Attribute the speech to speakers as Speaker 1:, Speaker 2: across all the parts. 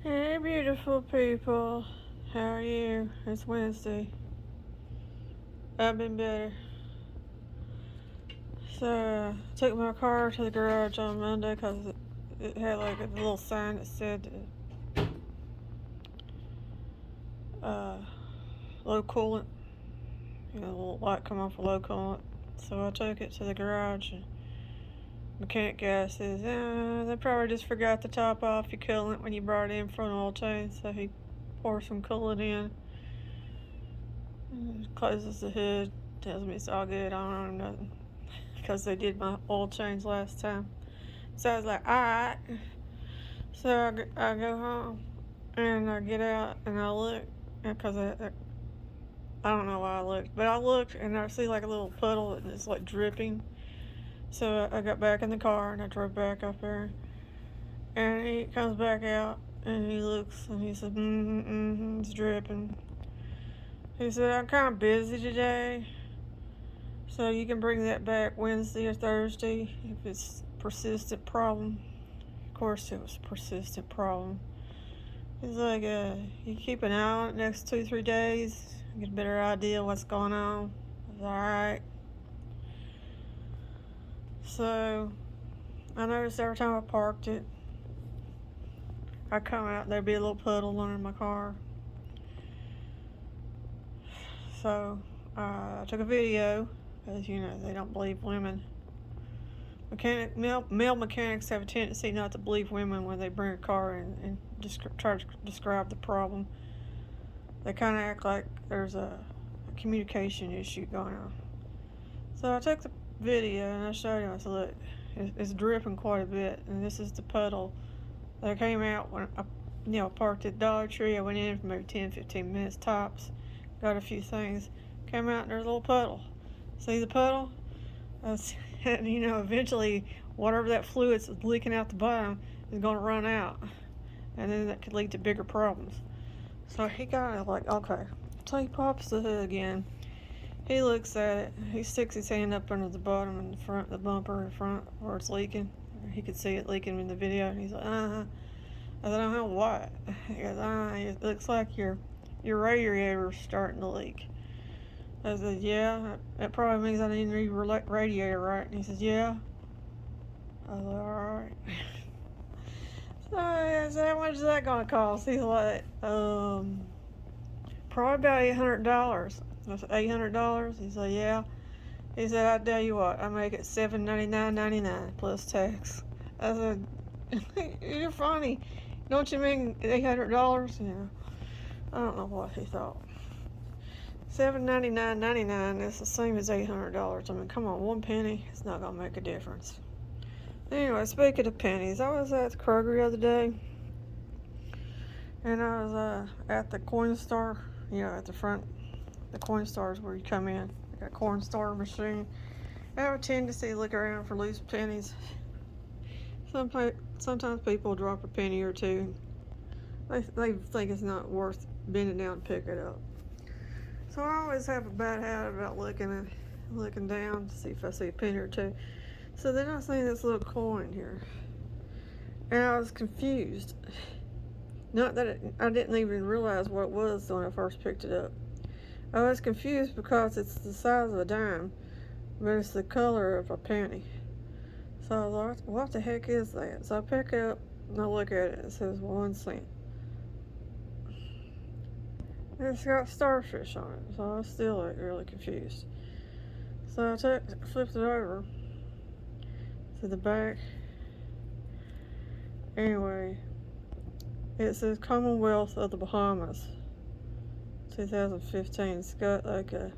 Speaker 1: Hey, beautiful people. How are you? It's Wednesday. I've been better. So, I took my car to the garage on Monday because it had like a little sign that said low coolant. You know, a little light come off of low coolant. So, I took it to the garage and mechanic guy says, they probably just forgot to top off your coolant when you brought it in for an oil change. So, he pours some coolant in. Closes the hood, tells me it's all good. I don't know nothing because they did my oil change last time. So I was like, all right. So I go home and I get out and I look because I don't know why I looked, but I looked and I see like a little puddle and it's like dripping. So I got back in the car and I drove back up there. And he comes back out and he looks and he said, it's dripping. He said, I'm kind of busy today. So you can bring that back Wednesday or Thursday if it's a persistent problem. Of course it was a persistent problem. He's like, you keep an eye on it next 2-3 days, get a better idea what's going on. I was alright. So I noticed every time I parked it, I'd come out and there'd be a little puddle under my car. So I took a video, because you know they don't believe women. Male mechanics have a tendency not to believe women when they bring a car and try to describe the problem. They kind of act like there's a communication issue going on. So I took the video and I showed him. I said, look, it's dripping quite a bit, and this is the puddle that came out when I parked at Dollar Tree. I went in for maybe 10-15 minutes tops, got a few things, came out and there's a little puddle. See the puddle? And eventually whatever that fluid's leaking out the bottom is going to run out, and then that could lead to bigger problems. So he got like, okay. So he pops the hood again. He looks at it. He sticks his hand up under the bottom and the front, the bumper in front where it's leaking. He could see it leaking in the video, and he's like, I said, I don't know what. He goes, it looks like your radiator's starting to leak. I said, yeah, that probably means I need a new radiator, right? And he says, yeah. I was like, alright. So I said, how much is that going to cost? He's like, probably about $800. I said, $800? He said, yeah. He said, I tell you what, I make it $799.99 plus tax. I said, you're funny. Don't you mean $800? I don't know what he thought. $799.99 is the same as $800. I mean, come on, 1 penny, it's not gonna make a difference. Anyway, speaking of pennies, I was at the Kroger the other day, and I was at the coin store. At the front, the coin stores where you come in. They got a coin store machine. I have a tendency to look around for loose pennies. Sometimes people drop a penny or two. They think it's not worth bending down to pick it up. So I always have a bad habit about looking down to see if I see a penny or two. So then I see this little coin here, and I was confused. Not that I didn't even realize what it was when I first picked it up. I was confused because it's the size of a dime, but it's the color of a penny. So I was like, what the heck is that? So I pick it up and I look at it. It says 1 cent. It's got starfish on it, so I was still really confused. So I flipped it over to the back. Anyway, it says Commonwealth of the Bahamas, 2015. It's got like I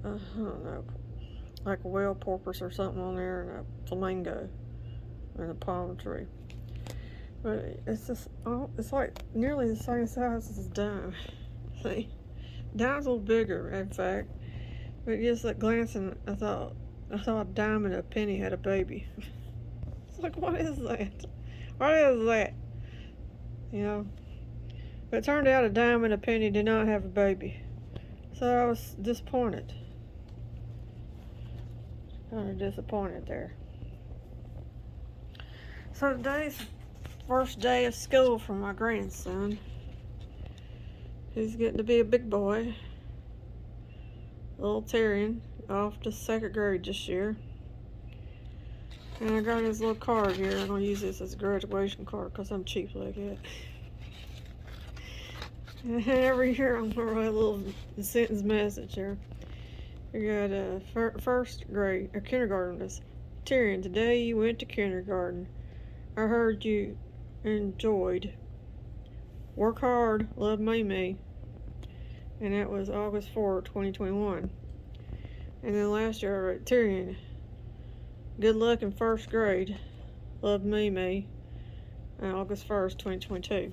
Speaker 1: don't know, like a whale porpoise or something on there, and a flamingo, and a palm tree. But it's like nearly the same size as a dime. See, dime's a little bigger, in fact. But just like glancing, I thought a dime and a penny had a baby. It's like, what is that? What is that? But it turned out a dime and a penny did not have a baby. So I was disappointed. Kind of disappointed there. So today's first day of school for my grandson. He's getting to be a big boy. Little Tyrion, off to 2nd grade this year. And I got his little card here. I'm going to use this as a graduation card because I'm cheap like that. And every year I'm going to write a little sentence message here. We got a first grade, or kindergartners. Tyrion, today you went to kindergarten. I heard you enjoyed. Work hard, love Mimi. And that was August 4, 2021. And then last year I wrote, Tyrion, good luck in 1st grade. Love Mimi. August 1st, 2022.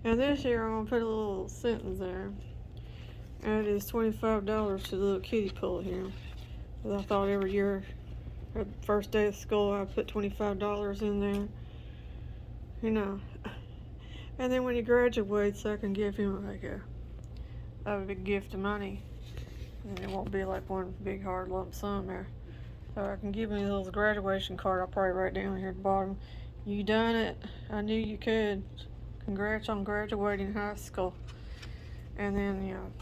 Speaker 1: And this year I'm going to put a little sentence there. And it is $25 to the little kiddie pool here. Because I thought every year, at the first day of school, I put $25 in there. You know. And then when he graduates, I can give him like a big gift of money. And it won't be like one big hard lump sum there. So I can give him a little graduation card. I'll probably write down here at the bottom. You done it. I knew you could. Congrats on graduating high school. And then, you know,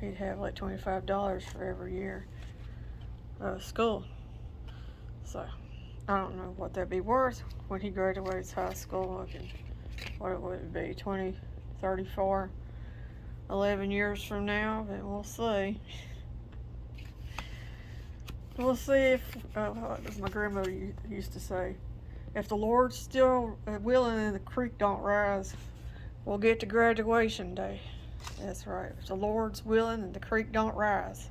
Speaker 1: he'd have like $25 for every year of school. So I don't know what that'd be worth when he graduates high school. What it would be, 20, 34, 11 years from now, but we'll see. We'll see if, as my grandmother used to say, if the Lord's still willing and the creek don't rise, we'll get to graduation day. That's right. If the Lord's willing and the creek don't rise.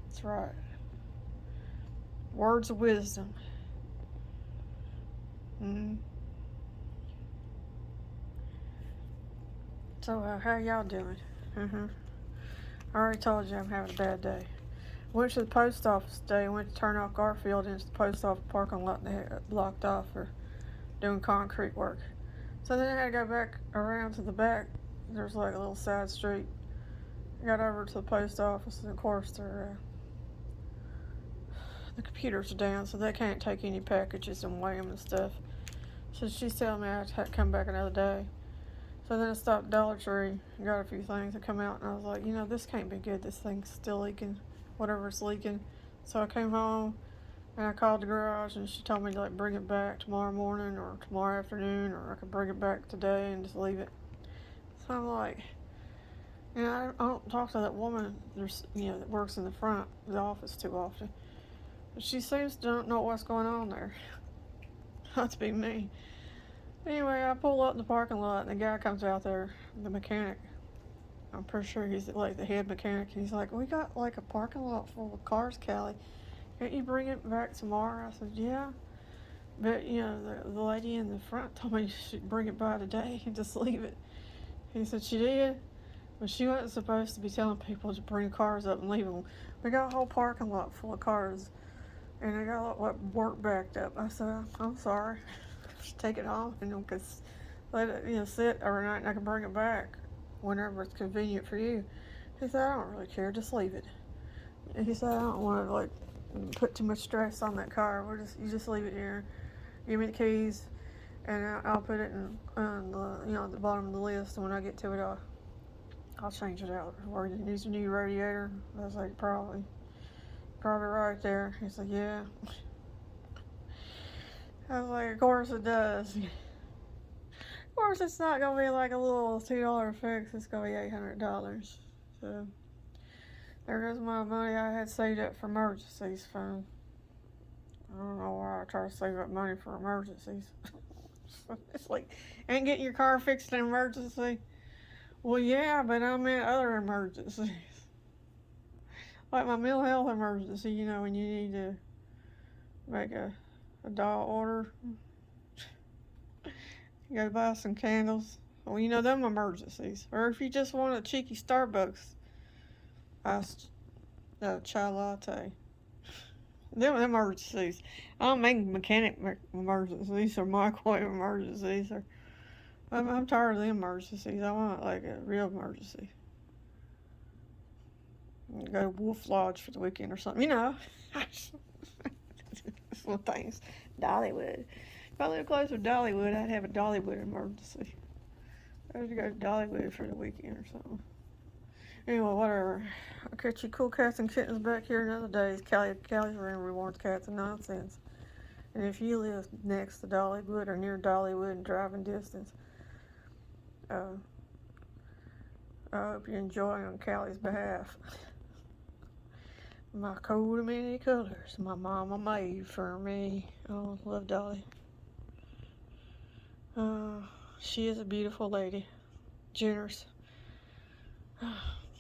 Speaker 1: That's right. Words of wisdom. So, how y'all doing? I already told you I'm having a bad day. Went to the post office today. Went to turn off Garfield into the post office parking lot, and they had it blocked off for doing concrete work. So then I had to go back around to the back. There's like a little side street. I got over to the post office, and of course the computers are down, so they can't take any packages and weigh them and stuff. So she's telling me I have to come back another day. So then I stopped at Dollar Tree and got a few things to come out, and I was like, you know, this can't be good. This thing's still leaking, whatever's leaking. So I came home and I called the garage, and she told me to like bring it back tomorrow morning or tomorrow afternoon, or I could bring it back today and just leave it. So I'm like, you know, I don't talk to that woman, that works in the front of the office too often. But she seems to not know what's going on there. That's be me. Anyway, I pull up in the parking lot, and the guy comes out there, the mechanic. I'm pretty sure he's like the head mechanic. He's like, we got like a parking lot full of cars, Callie. Can't you bring it back tomorrow? I said, yeah. But, you know, the lady in the front told me she should bring it by today and just leave it. He said she did, but she wasn't supposed to be telling people to bring cars up and leave them. We got a whole parking lot full of cars, and I got work backed up. I said, I'm sorry. Just take it home and let it, sit overnight, and I can bring it back whenever it's convenient for you. He said, I don't really care. Just leave it. And he said, I don't want to put too much stress on that car. You just leave it here. Give me the keys, and I'll put it on the bottom of the list. And when I get to it, I'll change it out. Or it needs a new radiator. I was like, probably right there. He said, yeah. I was like, of course it does. Of course it's not going to be like a little $2 fix. It's going to be $800. So there goes my money I had saved up for emergencies from. I don't know why I try to save up money for emergencies. It's like, ain't getting your car fixed an emergency. Well, yeah, but I meant other emergencies. Like my mental health emergency, when you need to make a doll order. You gotta buy some candles. Well, them emergencies. Or if you just want a cheeky Starbucks iced chai latte. Them emergencies. I don't make mechanic emergencies or microwave emergencies. I'm tired of the emergencies. I want like a real emergency. Go to Wolf Lodge for the weekend or something. Some things Dollywood. I lived close to Dollywood, I'd have a Dollywood emergency. I would go to Dollywood for the weekend or something. Anyway, whatever. I'll catch you cool cats and kittens back here another day. Callie's room rewards cats and nonsense. And if you live next to Dollywood or near Dollywood in driving distance, I hope you enjoy on Callie's behalf. My coat of many colors, my mama made for me. Oh, love Dolly. She is a beautiful lady, generous,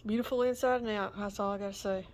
Speaker 1: beautiful inside and out. That's all I gotta say.